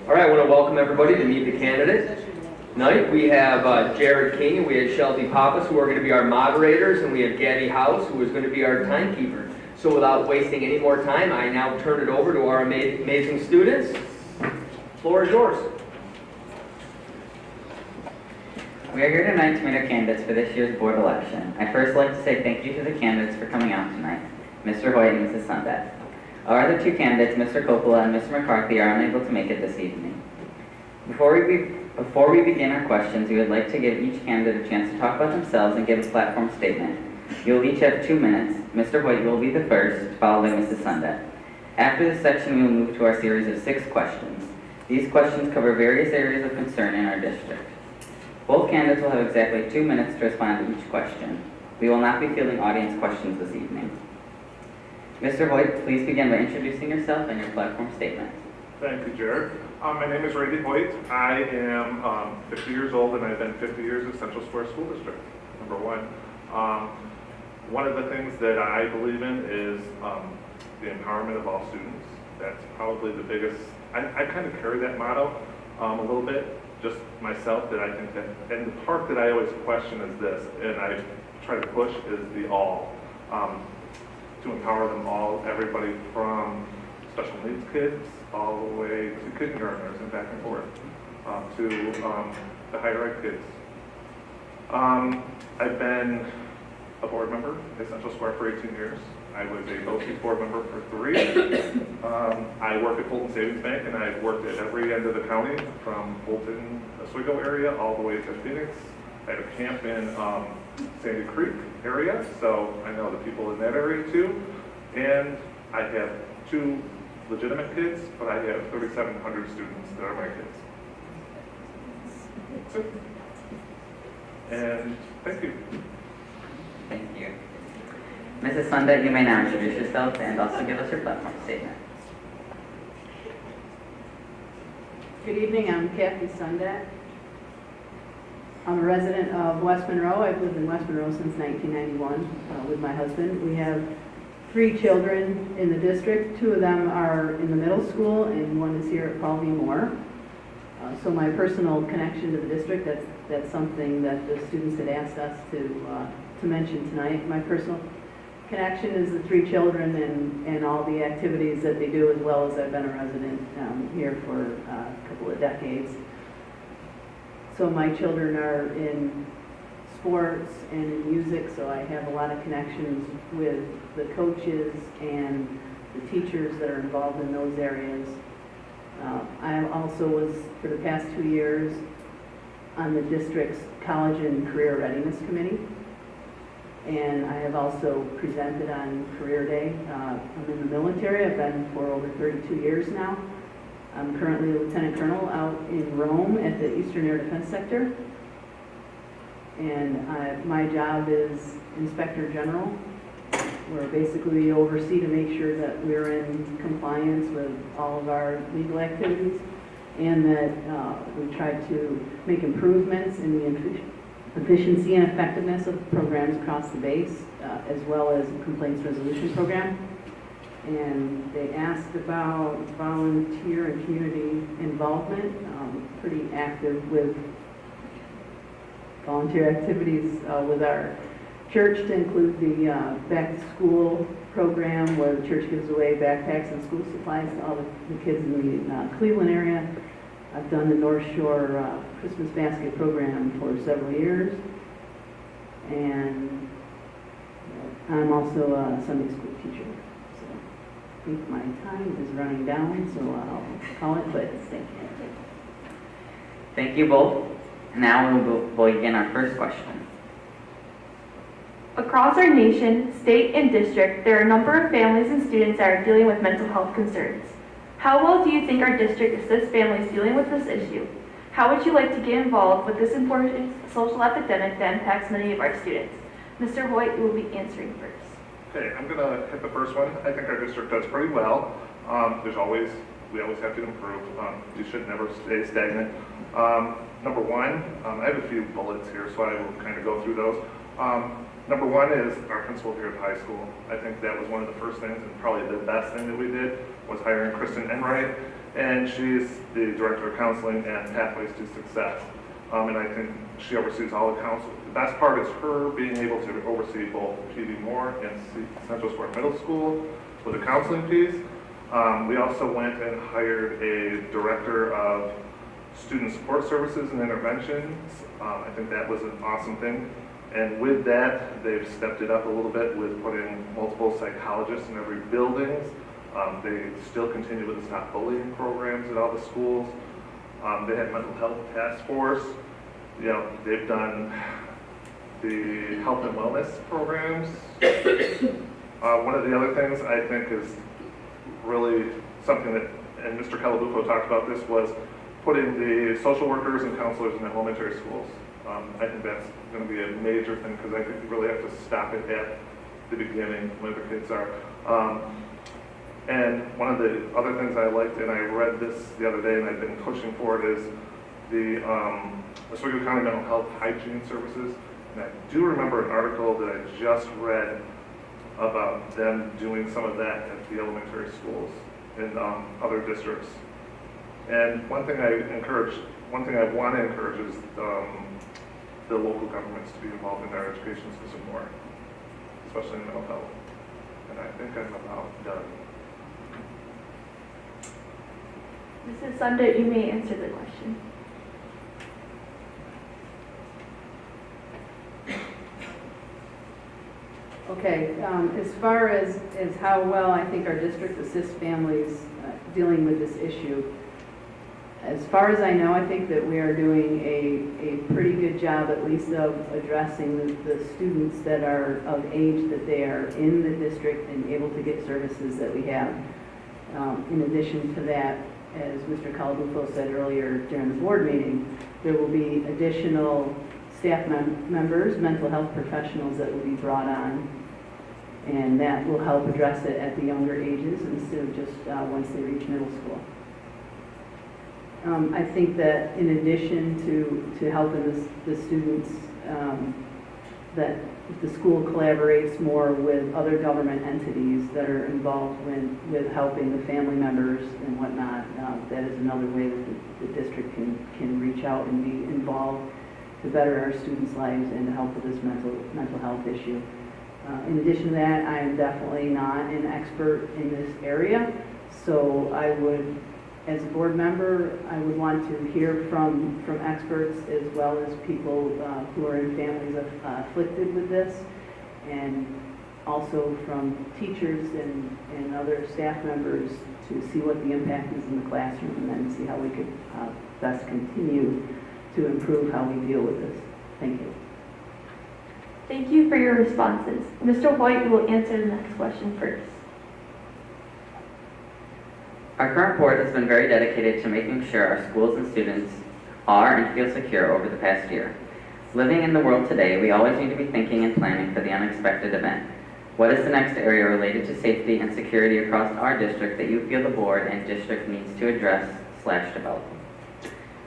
All right, I want to welcome everybody to Meet the Candidate. Tonight we have Jared King and we have Shelby Pappas, who are going to be our moderators, and we have Gabby House, who is going to be our timekeeper. So without wasting any more time, I now turn it over to our amazing students. The floor is yours. We are here tonight to meet our candidates for this year's board election. I'd first like to say thank you to the candidates for coming out tonight, Mr. Hoyt and Mrs. Sundet. Our other two candidates, Mr. Coppola and Mr. McCarthy, are unable to make it this evening. Before we begin our questions, we would like to give each candidate a chance to talk about themselves and give a platform statement. You will each have 2 minutes. Mr. Hoyt will be the first, followed by Mrs. Sundet. After this section, we will move to our series of 6 questions. These questions cover various areas of concern in our district. Both candidates will have exactly 2 minutes to respond to each question. We will not be fielding audience questions this evening. Mr. Hoyt, please begin by introducing yourself and your platform statement. Thank you, Jared. My name is Randy Hoyt. I am 50 years old and I've been 50 years at Central Square School District, number 1. One of the things that I believe in is the empowerment of all students. That's probably the biggest, I kind of carry that motto a little bit, just myself, that I think that, and the part that I always question is this, and I try to push, is the all. To empower them all, everybody from special needs kids all the way to kindergartners and back and forth to the higher ed kids. I've been a board member at Central Square for 18 years. I was a BOCES board member for 3. I work at Fulton Savings Bank, and I've worked at every end of the county, from Fulton, Oswego area, all the way to Phoenix. I had a camp in Sandy Creek area, so I know the people in that area too. And I have 2 legitimate kids, but I have 3,700 students that are my kids. That's it. And thank you. Thank you. Mrs. Sundet, you may now introduce yourself and also give us your platform statement. Good evening, I'm Kathy Sundet. I'm a resident of West Monroe. I've lived in West Monroe since 1991 with my husband. We have 3 children in the district. 2 of them are in the middle school and 1 is here at Paul V. Moore. So my personal connection to the district, that's something that the students had asked us to mention tonight. My personal connection is the 3 children and all the activities that they do, as well as I've been a resident here for a couple of decades. So my children are in sports and in music, so I have a lot of connections with the coaches and the teachers that are involved in those areas. I also was, for the past 2 years, on the district's College and Career Readiness Committee. And I have also presented on Career Day. I'm in the military. I've been for over 32 years now. I'm currently a lieutenant colonel out in Rome at the Eastern Air Defense Sector. And my job is Inspector General, where basically we oversee to make sure that we're in compliance with all of our legal activities, and that we try to make improvements in the efficiency and effectiveness of programs across the base, as well as a complaints resolution program. And they asked about volunteer and community involvement. Pretty active with volunteer activities with our church, to include the back to school program, where the church gives away backpacks and school supplies to all the kids in the Cleveland area. I've done the North Shore Christmas basket program for several years, and I'm also a Sunday school teacher. So I think my time is running down, so I'll call it quits. Thank you. Thank you both. Now we'll begin our first question. Across our nation, state, and district, there are a number of families and students that are dealing with mental health concerns. How well do you think our district assists families dealing with this issue? How would you like to get involved with this important social epidemic that impacts many of our students? Mr. Hoyt, you will be answering first. Okay, I'm going to hit the first one. I think our district does pretty well. We always have to improve. You should never stay stagnant. Number 1, I have a few bullets here, so I will kind of go through those. Number 1 is our principal here at the high school. I think that was one of the first things, and probably the best thing that we did, was hiring Kristen Enright, and she's the Director of Counseling and Pathways to Success. And I think she oversees all the counsel. The best part is her being able to oversee both PD Moore and Central Sport Middle School with the counseling piece. We also went and hired a Director of Student Support Services and Interventions. I think that was an awesome thing. And with that, they've stepped it up a little bit with putting multiple psychologists in every building. They still continue with the stop bullying programs at all the schools. They had mental health task force. You know, they've done the health and wellness programs. One of the other things I think is really something that, and Mr. Calabufo talked about this, was putting the social workers and counselors in the elementary schools. I think that's going to be a major thing because I think you really have to stop it at the beginning when the kids are. And one of the other things I liked, and I read this the other day and I've been pushing for it, is the Oswego County Mental Health Hygiene Services. And I do remember an article that I just read about them doing some of that at the elementary schools in other districts. And one thing I want to encourage is the local governments to be involved in their education system more, especially in mental health. And I think I'm about done. Mrs. Sundett, you may answer the question. Okay, as far as how well I think our district assists families dealing with this issue, as far as I know, I think that we are doing a pretty good job, at least of addressing the students that are of age that they are in the district and able to get services that we have. In addition to that, as Mr. Calabufo said earlier during the board meeting, there will be additional staff members, mental health professionals that will be brought on, and that will help address it at the younger ages instead of just once they reach middle school. I think that in addition to helping the students, that the school collaborates more with other government entities that are involved with helping the family members and whatnot. That is another way that the district can reach out and be involved to better our students' lives and to help with this mental health issue. In addition to that, I am definitely not an expert in this area, so I would, as a board member, I would want to hear from experts as well as people who are in families afflicted with this, and also from teachers and other staff members to see what the impact is in the classroom, and then see how we could best continue to improve how we deal with this. Thank you. Thank you for your responses. Mr. Hoyt will answer the next question first. Our current board has been very dedicated to making sure our schools and students are and feel secure over the past year. Living in the world today, we always need to be thinking and planning for the unexpected event. What is the next area related to safety and security across our district that you feel the board and district needs to address/develop?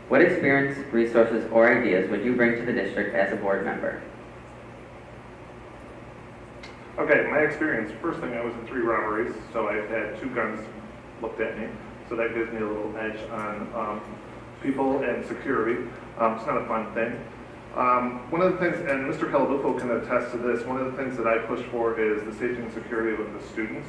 What experience, resources, or ideas would you bring to the district as a board member? Okay, my experience, first thing, I was in 3 robberies, so I've had 2 guns looked at me, so that gives me a little edge on people and security. It's not a fun thing. One of the things, and Mr. Calabufo can attest to this, one of the things that I push for is the safety and security of the students.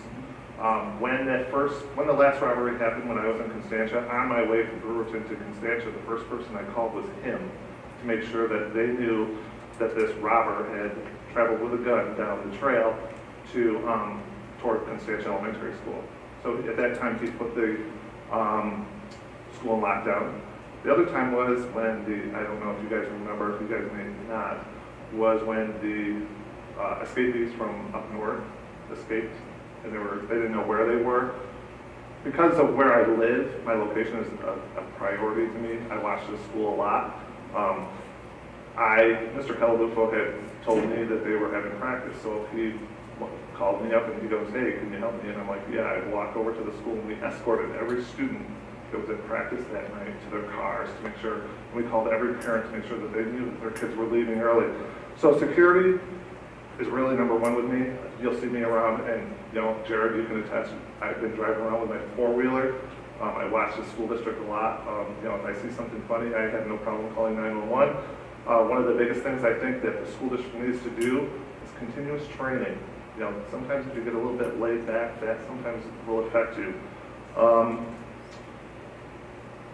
When the last robbery happened when I was in Constantia, on my way from Brewerton to Constantia, the first person I called was him to make sure that they knew that this robber had traveled with a gun down the trail to toward Constantia Elementary School. So at that time, he put the school in lockdown. The other time was when I don't know if you guys remember, if you guys may not, was when the escapees from up north escaped, and they didn't know where they were. Because of where I live, my location is a priority to me. I watch the school a lot. Mr. Calabufo had told me that they were having practice, so he called me up and he goes, "Hey, can you help me?" And I'm like, "Yeah." I walked over to the school and we escorted every student that was at practice that night to their cars to make sure, and we called every parent to make sure that they knew that their kids were leaving early. So security, is really number one with me. You'll see me around, and Jared, you can attest. I've been driving around with my four-wheeler. I watch the school district a lot. If I see something funny, I have no problem calling 911. One of the biggest things I think that the school district needs to do is continuous training. Sometimes if you get a little bit laid back, that sometimes will affect you.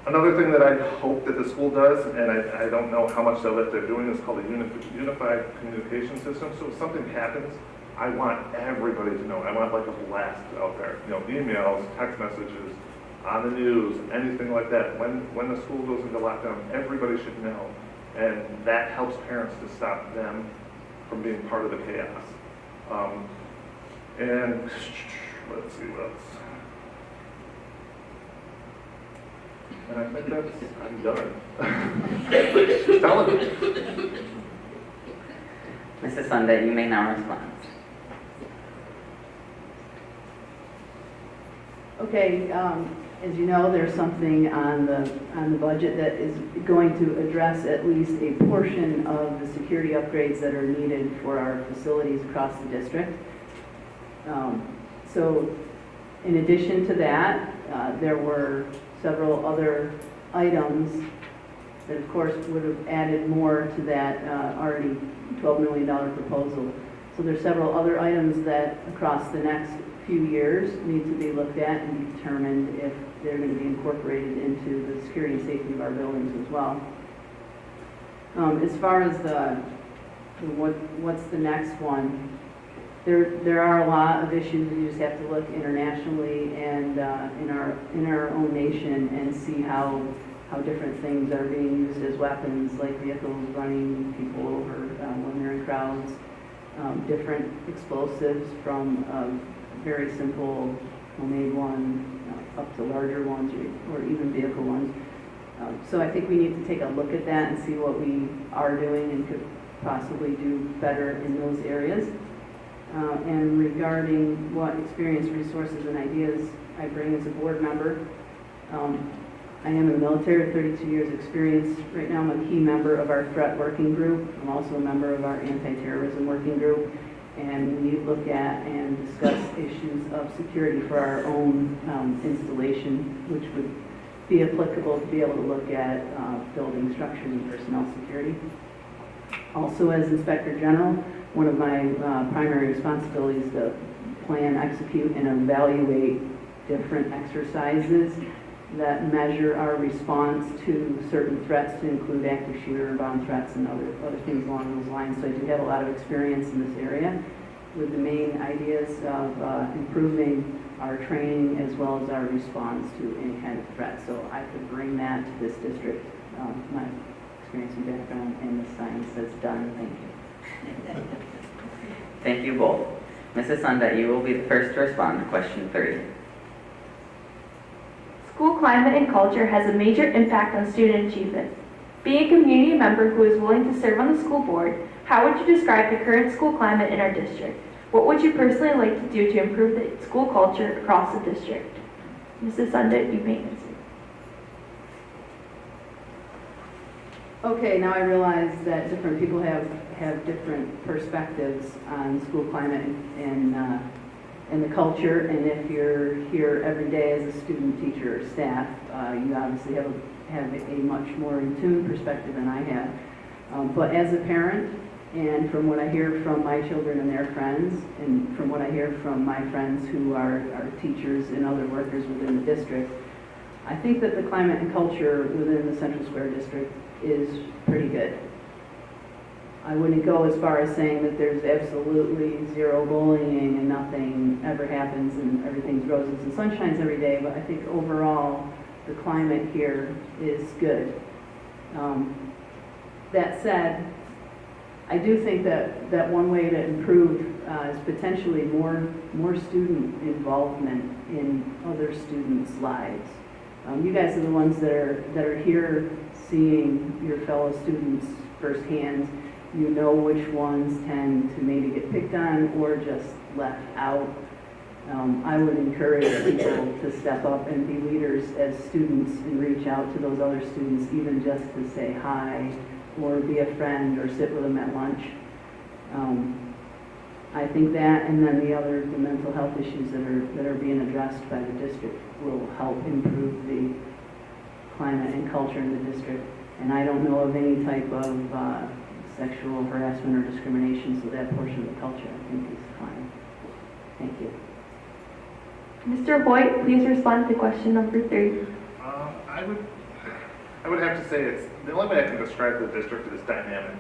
Another thing that I hope that the school does, and I don't know how much of it they're doing, is called a unified communication system. So if something happens, I want everybody to know. I want like a blast out there. Emails, text messages, on the news, anything like that. When the school goes into lockdown, everybody should know. And that helps parents to stop them from being part of the chaos. And let's see what else. And I think I'm done. Just telling you. Mrs. Sunday, you may now respond. Okay, as you know, there's something on the budget that is going to address at least a portion of the security upgrades that are needed for our facilities across the district. So in addition to that, there were several other items that of course would have added more to that already $12 million proposal. So there's several other items that across the next few years need to be looked at and determined if they're going to be incorporated into the security and safety of our buildings as well. As far as what's the next one, there are a lot of issues. You just have to look internationally and in our own nation and see how different things are being used as weapons, like vehicles running people over when they're in crowds, different explosives from very simple homemade one up to larger ones or even vehicle ones. So I think we need to take a look at that and see what we are doing and could possibly do better in those areas. And regarding what experience, resources, and ideas I bring as a board member, I am in the military with 32 years experience. Right now I'm a key member of our threat working group. I'm also a member of our anti-terrorism working group. And we look at and discuss issues of security for our own installation, which would be applicable to be able to look at building structures and personnel security. Also, as Inspector General, one of my primary responsibilities is to plan, execute, and evaluate different exercises that measure our response to certain threats, to include active shooter, bomb threats, and other things along those lines. So I do have a lot of experience in this area with the main ideas of improving our training as well as our response to any kind of threat. So I could bring that to this district, my experience and background, and the science that's done. Thank you. Thank you both. Mrs. Sunday, you will be the first to respond to question 3. School climate and culture has a major impact on student achievement. Being a community member who is willing to serve on the school board, how would you describe the current school climate in our district? What would you personally like to do to improve the school culture across the district? Mrs. Sunday, you may answer. Okay, now I realize that different people have different perspectives on school climate and the culture, and if you're here every day as a student, teacher, or staff, you obviously have a much more in tune perspective than I have. But as a parent, and from what I hear from my children and their friends, and from what I hear from my friends who are teachers and other workers within the district, I think that the climate and culture within the Central Square District is pretty good. I wouldn't go as far as saying that there's absolutely zero bullying and nothing ever happens and everything's roses and sunshines every day, but I think overall the climate here is good. That said, I do think that one way to improve is potentially more student involvement in other students' lives. You guys are the ones that are here seeing your fellow students firsthand. You know which ones tend to maybe get picked on or just left out. I would encourage people to step up and be leaders as students and reach out to those other students, even just to say hi or be a friend or sit with them at lunch. I think that, and then the mental health issues that are being addressed by the district will help improve the climate and culture in the district. And I don't know of any type of sexual harassment or discrimination, so that portion of the culture I think is fine. Thank you. Mr. Hoyt, please respond to question number 3. I would have to say it's, the only way I can describe the district is dynamic.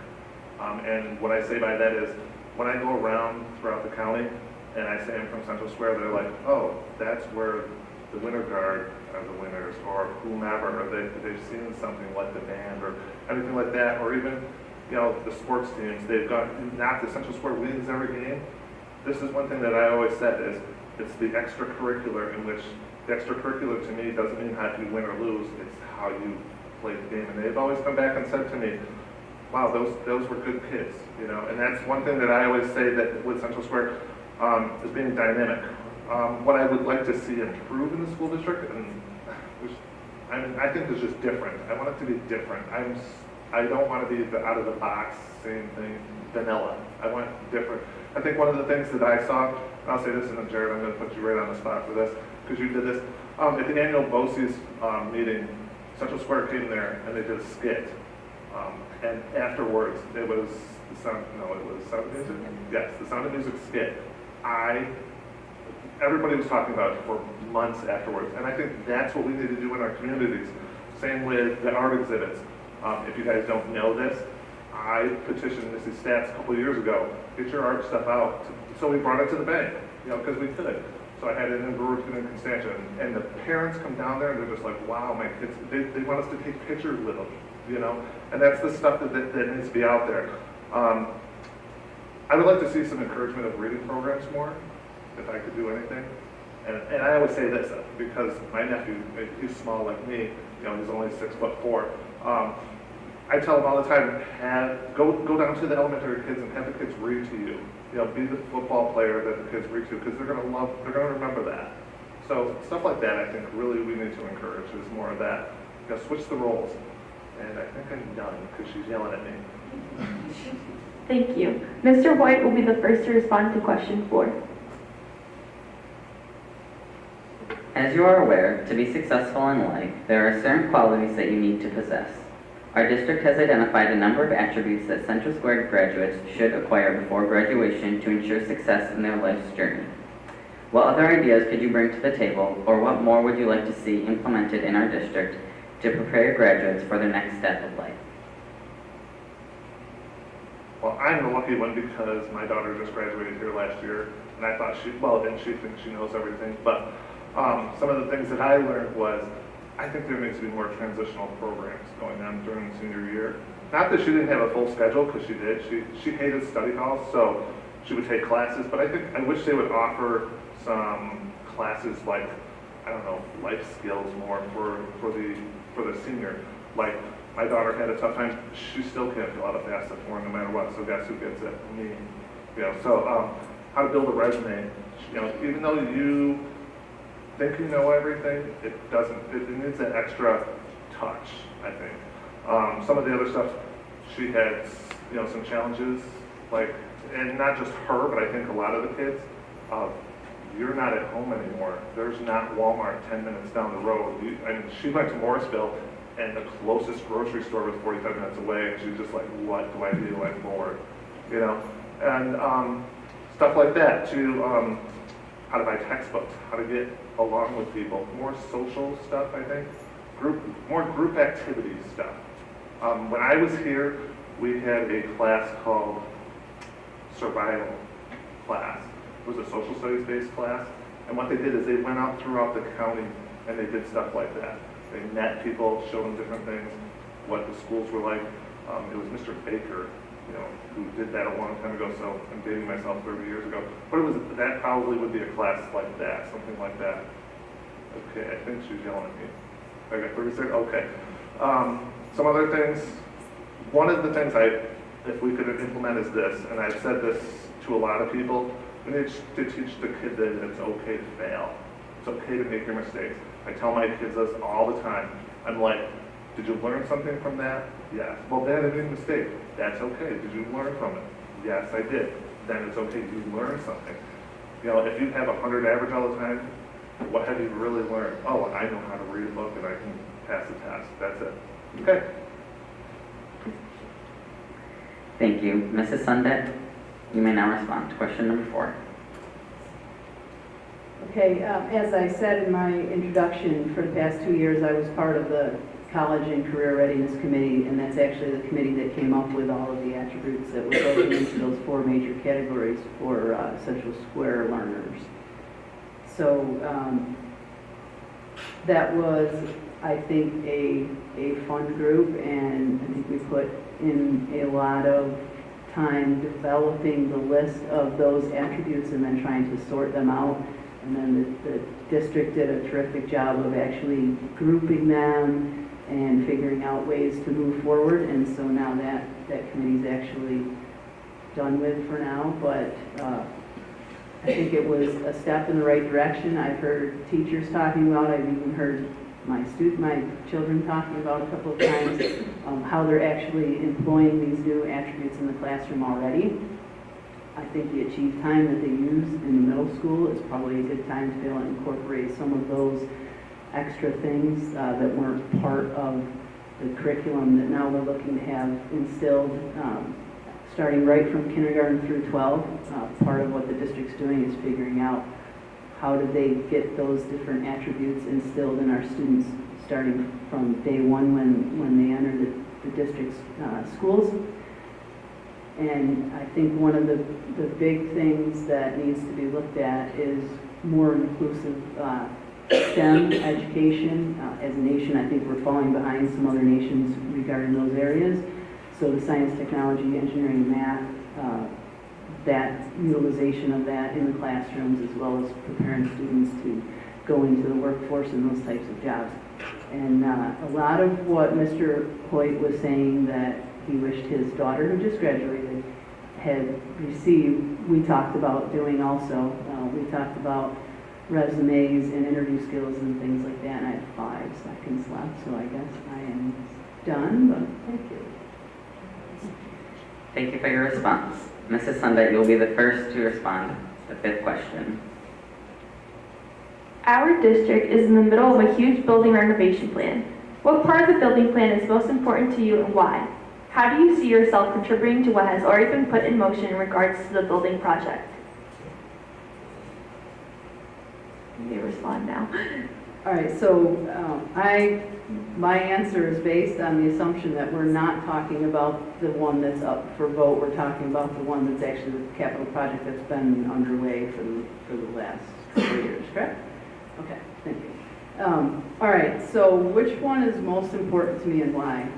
And what I say by that is, when I go around throughout the county and I say I'm from Central Square, they're like, oh, that's where the Winter Guard are the winners, or whomever, or they've seen something like the band or anything like that, or even, you know, the sports teams, they've gone, not the Central Square wins every game. This is one thing that I always said is, it's the extracurricular in which, the extracurricular to me doesn't mean how you win or lose, it's how you play the game. And they've always come back and said to me, wow, those were good kids, you know. And that's one thing that I always say that with Central Square is being dynamic. What I would like to see improve in the school district, and which, I think is just different. I want it to be different. I don't want to be the out of the box, same thing, vanilla. I want different. I think one of the things that I saw, and I'll say this, and then Jared, I'm going to put you right on the spot for this, because you did this. At the annual BOCES meeting, Central Square came there and they did a skit. And afterwards, it was the Sound of Music? Yes, the Sound of Music skit. Everybody was talking about it for months afterwards. And I think that's what we need to do in our communities. Same with the art exhibits. If you guys don't know this, I petitioned Mrs. Stats a couple of years ago, get your art stuff out. So we brought it to the bank, you know, because we could. So I had it in Brewerton and Constantia. And the parents come down there and they're just like, wow, my kids, they want us to take pictures with them, you know? And that's the stuff that needs to be out there. I would like to see some encouragement of reading programs more, if I could do anything. And I always say this, because my nephew, he's small like me, you know, he's only 6'4". I tell him all the time, go down to the elementary kids and have the kids read to you. You know, be the football player that the kids read to, because they're gonna remember that. So stuff like that, I think really we need to encourage, is more of that. You know, switch the roles. And I think I'm done, because she's yelling at me. Thank you. Mr. Hoyt will be the first to respond to question 4. As you are aware, to be successful in life, there are certain qualities that you need to possess. Our district has identified a number of attributes that Central Square graduates should acquire before graduation to ensure success in their life's journey. What other ideas could you bring to the table, or what more would you like to see implemented in our district to prepare your graduates for their next step of life? Well, I'm the lucky one because my daughter just graduated here last year, and I thought she thinks she knows everything, but some of the things that I learned was, I think there needs to be more transitional programs going on during senior year. Not that she didn't have a full schedule, because she did. She hated study halls, so she would take classes, but I wish they would offer some classes like, I don't know, life skills more for the senior. Like, my daughter had a tough time. She still can't fill out a FAFSA form no matter what, so guess who gets it? Me. You know, so how to build a resume. You know, even though you think you know everything, it doesn't. It needs that extra touch, I think. Some of the other stuff, she had, you know, some challenges, like, and not just her, but I think a lot of the kids. You're not at home anymore. There's not Walmart 10 minutes down the road. And she went to Morrisville, and the closest grocery store was 45 minutes away, and she was just like, what do I do? I'm bored, you know? And stuff like that, to how to buy textbooks, how to get along with people, more social stuff, I think, more group activity stuff. When I was here, we had a class called Survival class. It was a social studies based class, and what they did is they went out throughout the county and they did stuff like that. They met people, showed them different things, what the schools were like. It was Mr. Baker, you know, who did that a long time ago, so I'm dating myself 30 years ago. But that probably would be a class like that, something like that. Okay, I think she's yelling at me. I got 30 seconds, okay. Some other things, one of the things if we could implement is this, and I've said this to a lot of people, we need to teach the kid that it's okay to fail. It's okay to make your mistakes. I tell my kids this all the time. I'm like, did you learn something from that? Yes. Well, Dad, I made a mistake. That's okay. Did you learn from it? Yes, I did. then it's okay to learn something. You know, if you have 100 average all the time, what have you really learned? Oh, I know how to read a book and I can pass the test. That's it. Okay. Thank you. Mrs. Sundet, you may now respond to question number 4. Okay, as I said in my introduction, for the past 2 years, I was part of the College and Career Readiness Committee, and that's actually the committee that came up with all of the attributes that were broken into those 4 major categories for Central Square learners. So that was, I think, a fun group, and I think we put in a lot of time developing the list of those attributes and then trying to sort them out. And then the district did a terrific job of actually grouping them and figuring out ways to move forward. And so now that committee's actually done with for now. But I think it was a step in the right direction. I've heard teachers talking about it. I've even heard my children talking about a couple of times how they're actually employing these new attributes in the classroom already. I think the Achieve time that they use in the middle school is probably a good time to be able to incorporate some of those extra things that weren't part of the curriculum that now we're looking to have instilled starting right from kindergarten through 12. Part of what the district's doing is figuring out how do they get those different attributes instilled in our students starting from day one when they enter the district's schools. And I think one of the big things that needs to be looked at is more inclusive STEM education. As a nation, I think we're falling behind some other nations regarding those areas. So the science, technology, engineering, math, that utilization of that in the classrooms, as well as preparing students to go into the workforce in those types of jobs. And a lot of what Mr. Hoyt was saying that he wished his daughter, who just graduated, had received, we talked about doing also. We talked about resumes and interview skills and things like that, and I have 5 seconds left, so I guess I am done, but thank you. Thank you for your response. Mrs. Sundet, you will be the first to respond to the 5th question. Our district is in the middle of a huge building renovation plan. What part of the building plan is most important to you and why? How do you see yourself contributing to what has already been put in motion in regards to the building project? You may respond now. All right, so my answer is based on the assumption that we're not talking about the one that's up for vote. We're talking about the one that's actually the capital project that's been underway for the last couple of years, correct? Okay, thank you. All right, so which one is most important to me and why?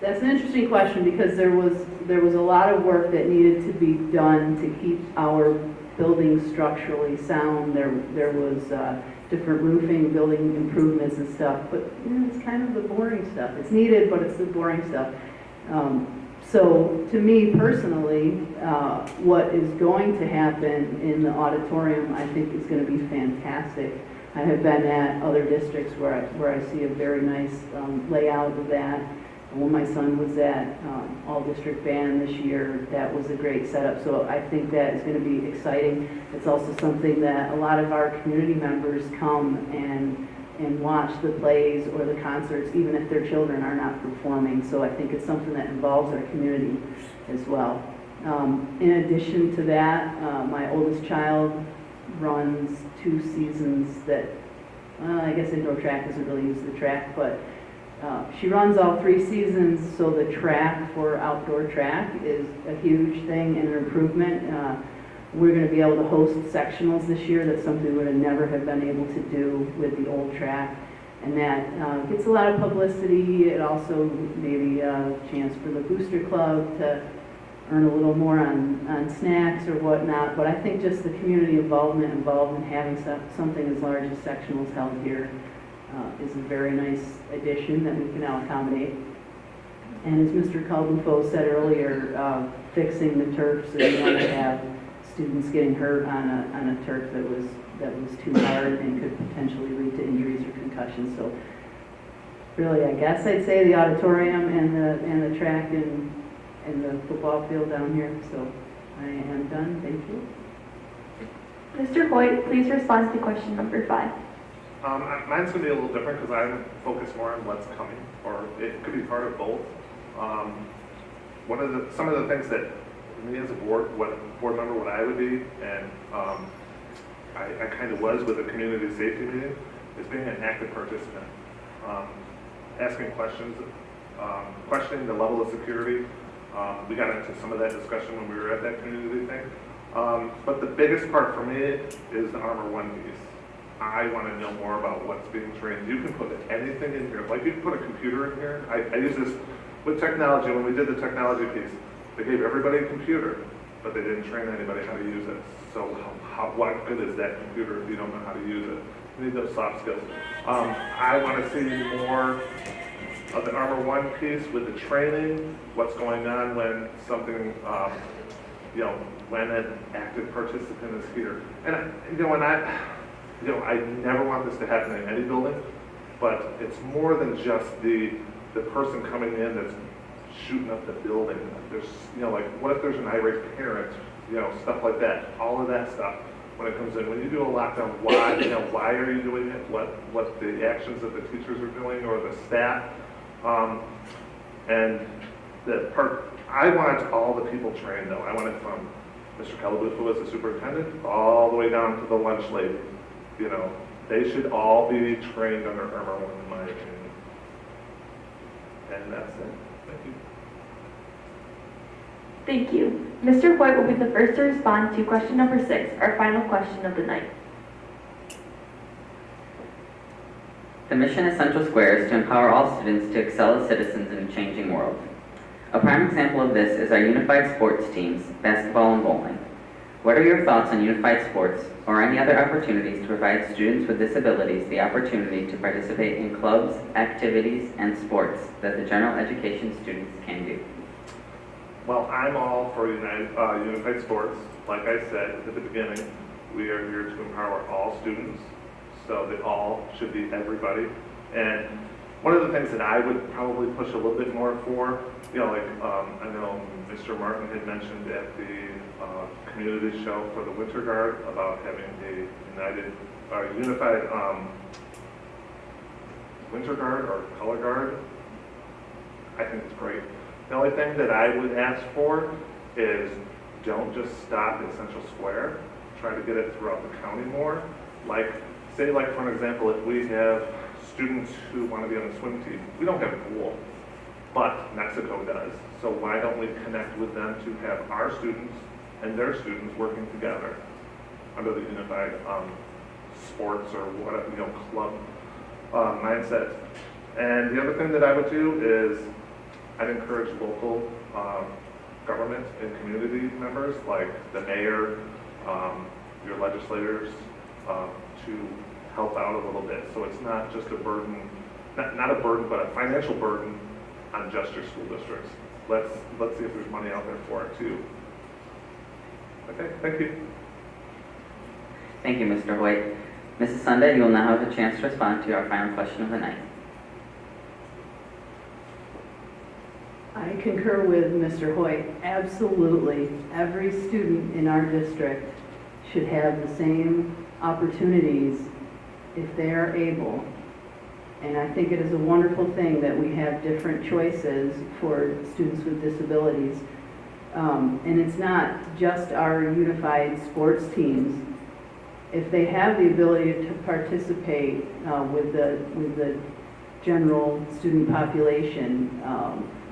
That's an interesting question because there was a lot of work that needed to be done to keep our building structurally sound. There was different roofing, building improvements and stuff, but it's kind of the boring stuff. It's needed, but it's the boring stuff. So to me personally, what is going to happen in the auditorium, I think is going to be fantastic. I have been at other districts where I see a very nice layout of that. When my son was at all-district band this year, that was a great setup. So I think that is going to be exciting. It's also something that a lot of our community members come and watch the plays or the concerts, even if their children are not performing. So I think it's something that involves our community as well. In addition to that, my oldest child runs 2 seasons that, I guess indoor track doesn't really use the track, but she runs all 3 seasons, so the track for outdoor track is a huge thing and an improvement. We're going to be able to host sectionals this year. That's something we would have never have been able to do with the old track. And that gets a lot of publicity. It also maybe a chance for the Booster Club to earn a little more on snacks or whatnot. But I think just the community involvement involved in having something as large as sectionals held here is a very nice addition that we can now accommodate. And as Mr. Caldenfo said earlier, fixing the turf so you don't have students getting hurt on a turf that was too hard and could potentially lead to injuries or concussions. So really, I guess I'd say the auditorium and the track and the football field down here. So I am done, thank you. Mr. Hoyt, please respond to question number 5. Mine's gonna be a little different because I'm focused more on what's coming, or it could be part of both. Some of the things that me as a board member, what I would be, and I kind of was with the community safety meeting, is being an active participant, asking questions, questioning the level of security. We got into some of that discussion when we were at that community thing. But the biggest part for me is the Armor One piece. I want to know more about what's being trained. You can put anything in here. Like you can put a computer in here. I use this with technology. When we did the technology piece, they gave everybody a computer, but they didn't train anybody how to use it. So what good is that computer if you don't know how to use it? You need those soft skills. I want to see more of the Armor One piece with the training, what's going on when something, when an active participant is here. And I never want this to happen in any building, but it's more than just the person coming in that's shooting up the building. There's, like, what if there's an irate parent, stuff like that. All of that stuff when it comes in. When you do a lockdown, why are you doing it? What the actions that the teachers are doing or the staff. And the part, I wanted all the people trained though. I wanted from Mr. Calabuth, who was the superintendent, all the way down to the lunch lady. They should all be trained under Armor One, in my opinion. And that's it. Thank you. Thank you. Mr. Hoyt will be the first to respond to question number 6, our final question of the night. The mission at Central Square is to empower all students to excel as citizens in a changing world. A prime example of this is our unified sports teams, basketball and bowling. What are your thoughts on unified sports or any other opportunities to provide students with disabilities the opportunity to participate in clubs, activities, and sports that the general education students can do? Well, I'm all for unified sports. Like I said at the beginning, we are here to empower all students, so that all should be everybody. And one of the things that I would probably push a little bit more for, I know Mr. Martin had mentioned at the community show for the Winter Guard about having a unified Winter Guard or Color Guard. I think it's great. The only thing that I would ask for is don't just stop at Central Square. Try to get it throughout the county more. Say for an example, if we have students who want to be on the swim team, we don't have a pool, but Mexico does. So why don't we connect with them to have our students and their students working together under the unified sports or whatever, club mindset. And the other thing that I would do is I'd encourage local government and community members like the mayor, your legislators, to help out a little bit. So it's not just a burden, not a burden, but a financial burden on just your school districts. Let's see if there's money out there for it too. Okay, thank you. Thank you, Mr. Hoyt. Mrs. Sunday, you will now have a chance to respond to our final question of the night. I concur with Mr. Hoyt. Absolutely, every student in our district should have the same opportunities if they are able. And I think it is a wonderful thing that we have different choices for students with disabilities. And it's not just our unified sports teams. If they have the ability to participate with the general student population,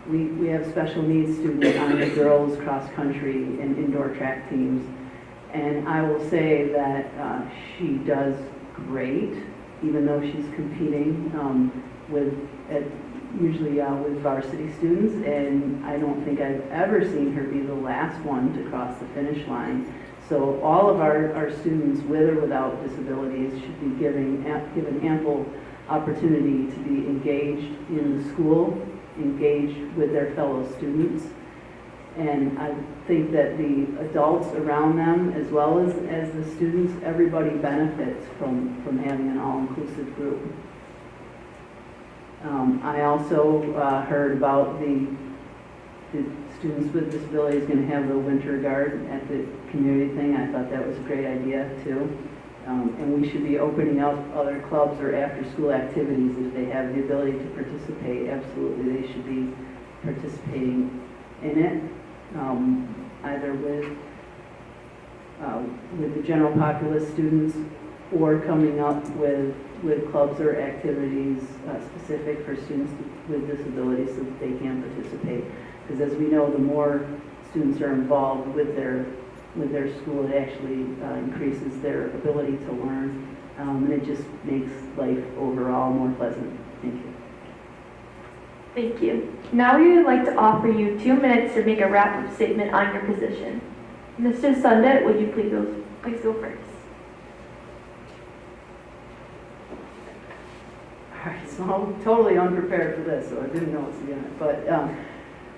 we have special needs students on the girls cross country and indoor track teams. And I will say that she does great, even though she's competing usually with varsity students, and I don't think I've ever seen her be the last one to cross the finish line. So all of our students, with or without disabilities, should be given ample opportunity to be engaged in the school, engaged with their fellow students. And I think that the adults around them, as well as the students, everybody benefits from having an all-inclusive group. I also heard about the Students with Disabilities going to have the winter guard at the community thing. I thought that was a great idea too. And we should be opening up other clubs or after-school activities if they have the ability to participate. Absolutely, they should be participating in it, either with the general populace students or coming up with clubs or activities specific for students with disabilities so that they can participate. Because as we know, the more students are involved with their school, it actually increases their ability to learn, and it just makes life overall more pleasant. Thank you. Thank you. Now we would like to offer you 2 minutes to make a wrap-up statement on your position. Mr. Sundet, would you please go first? All right, so I'm totally unprepared for this, so I didn't know what's going to but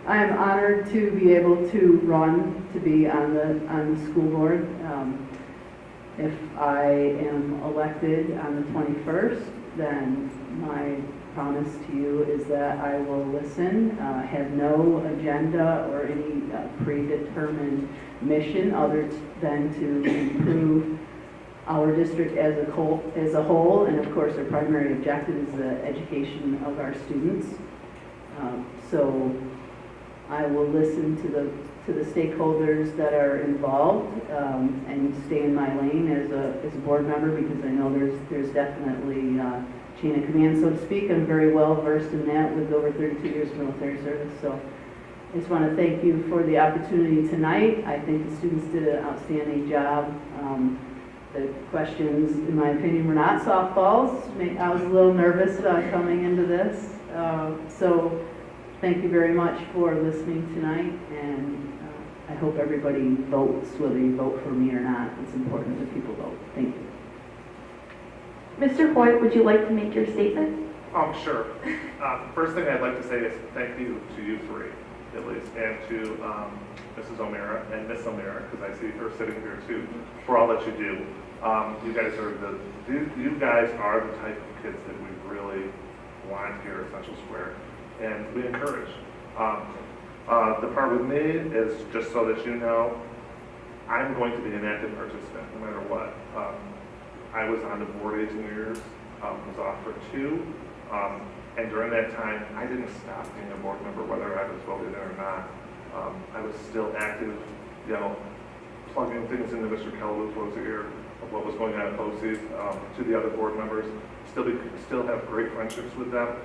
I'm honored to be able to run to be on the school board. If I am elected on the 21st, then my promise to you is that I will listen, have no agenda or any predetermined mission other than to improve our district as a whole, and of course our primary objective is the education of our students. So I will listen to the stakeholders that are involved and stay in my lane as a board member, because I know there's definitely chain of command, so to speak. I'm very well versed in that with over 32 years of military service. So I just want to thank you for the opportunity tonight. I think the students did an outstanding job. The questions, in my opinion, were not softballs. I was a little nervous coming into this. So thank you very much for listening tonight, and I hope everybody votes, whether you vote for me or not. It's important that people vote. Thank you. Mr. Hoyt, would you like to make your statement? Sure. First thing I'd like to say is thank you to you three, at least, and to Mrs. O'Mara and Miss O'Mara, because I see her sitting here too, for all that you do. You guys are you guys are the type of kids that we really want here at Central Square, and we encourage. The part with me is just so that you know, I'm going to be an active participant no matter what. I was on the board 18 years, was off for 2, and during that time, I didn't stop being a board member, whether I was voted in or not. I was still active, plugging things into Mr. Calabuzzo's ear of what was going on at BOCES, to the other board members. Still have great friendships with them.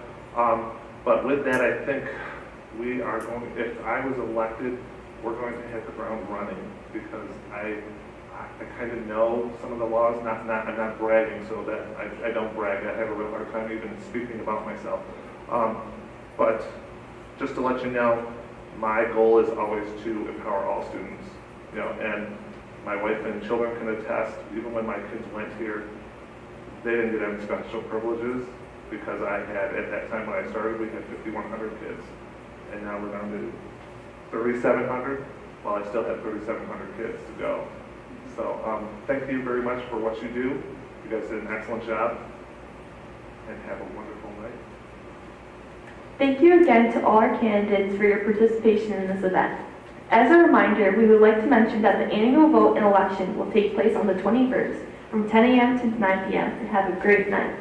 But with that, I think we are going, if I was elected, we're going to hit the ground running, because I kind of know some of the laws. I'm not bragging, so that I don't brag. I have a real hard time even speaking about myself. But just to let you know, my goal is always to empower all students. And my wife and children can attest, even when my kids went here, they didn't get any special privileges, because I had, at that time when I started, we had 5,100 kids. And now we're down to 3,700. Well, I still have 3,700 kids to go. So thank you very much for what you do. You guys did an excellent job, and have a wonderful night. Thank you again to all our candidates for your participation in this event. As a reminder, we would like to mention that the annual vote and election will take place on the 21st from 10 a.m. to 9 p.m. and have a great night.